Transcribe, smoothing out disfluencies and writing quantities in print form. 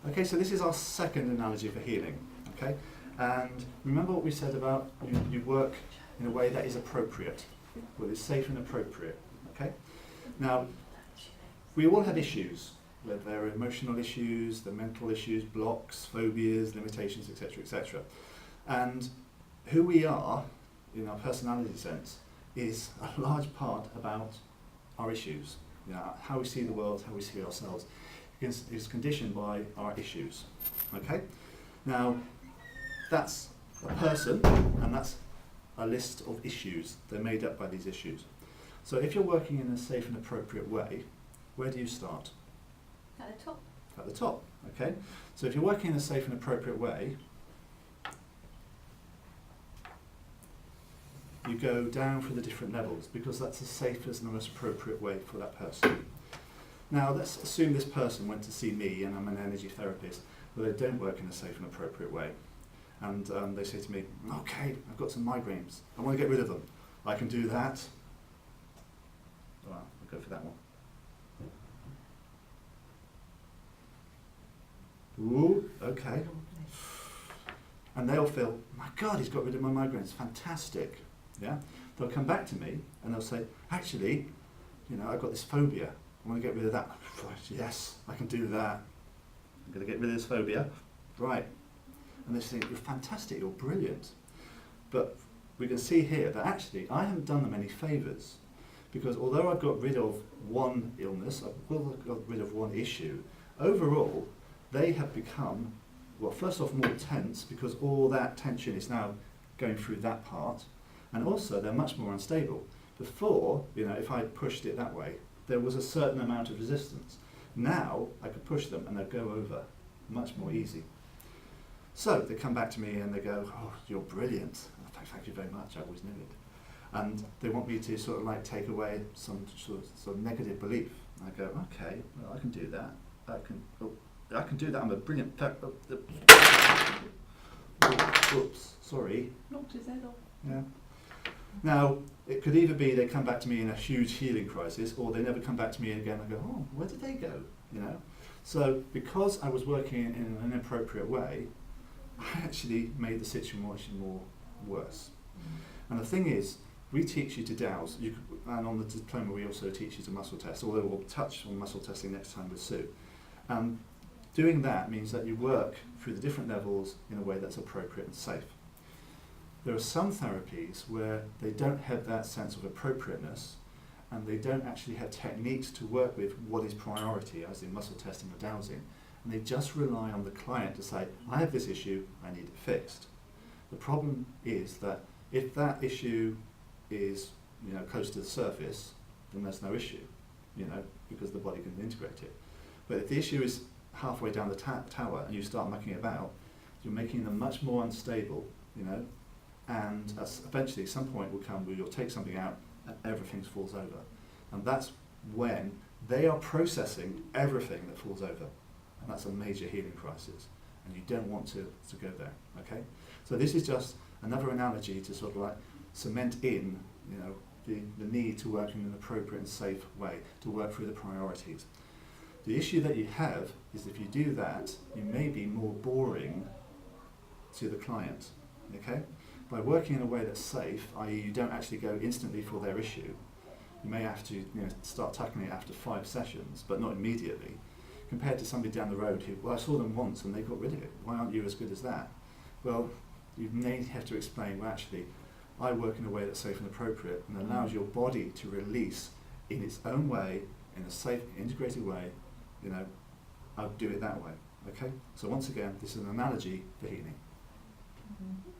Okay, so this is our second analogy for healing. Okay, and remember what we said about you work in a way that is appropriate, what is safe and appropriate. Okay, now we all have issues, whether they're emotional issues, the mental issues, blocks, phobias, limitations, etc., etc. And who we are, in our personality sense, is a large part about our issues. You know, how we see the world, how we see ourselves, is conditioned by our issues. Okay? Now, that's a person, and that's a list of issues. They're made up by these issues. So if you're working in a safe and appropriate way, where do you start? At the top. At the top, okay? So if you're working in a safe and appropriate way, you go down through the different levels because that's the safest and the most appropriate way for that person. Now let's assume this person went to see me and I'm an energy therapist, but they don't work in a safe and appropriate way. And they say to me, okay, I've got some migraines, I want to get rid of them. I can do that. Well, I'll go for that one. Ooh, okay. And they'll feel, my God, he's got rid of my migraines, fantastic. Yeah? They'll come back to me and they'll say, actually, you know, I've got this phobia, I want to get rid of that. Yes, I can do that. I'm going to get rid of this phobia. Right. And they think, you're fantastic, you're brilliant. But we can see here that actually I haven't done them any favours, because although I've got rid of one illness, I've got rid of one issue, overall they have become, well, first off, more tense because all that tension is now going through that part, and also they're much more unstable. Before, you know, if I pushed it that way, there was a certain amount of resistance. Now I could push them and they'll go over much more easy. So they come back to me and they go, oh, you're brilliant. Thank you very much, I always knew it. And they want me to sort of like take away some sort of negative belief. And I go, okay, well, I can do that. I can do that, I'm a brilliant... Oops, sorry. Knocked his head off. Yeah. Now, it could either be they come back to me in a huge healing crisis, or they never come back to me again and go, oh, where did they go? You know? So, because I was working in an inappropriate way, I actually made the situation more worse. And the thing is, we teach you to dowse, and on the diploma we also teach you to muscle test, although we'll touch on muscle testing next time with Sue. Doing that means that you work through the different levels in a way that's appropriate and safe. There are some therapies where they don't have that sense of appropriateness, and they don't actually have techniques to work with what is priority, as in muscle testing or dowsing, and they just rely on the client to say, I have this issue, I need it fixed. The problem is that if that issue is, you know, close to the surface, then there's no issue, you know, because the body can integrate it. But if the issue is halfway down the tower and you start mucking about, you're making them much more unstable, you know, and eventually some point will come where you'll take something out and everything falls over. And that's when they are processing everything that falls over. And that's a major healing crisis. And you don't want to go there, okay? So this is just another analogy to sort of like cement in, you know, the need to work in an appropriate and safe way, to work through the priorities. The issue that you have is if you do that, you may be more boring to the client, okay? By working in a way that's safe, i.e. you don't actually go instantly for their issue, you may have to, you know, start tackling it after 5 sessions, but not immediately, compared to somebody down the road who, well, I saw them once and they got rid of it. Why aren't you as good as that? Well, you may have to explain, well, actually, I work in a way that's safe and appropriate and allows your body to release in its own way, in a safe, integrated way. You know, I'll do it that way, okay? So once again, this is an analogy for healing. Mm-hmm.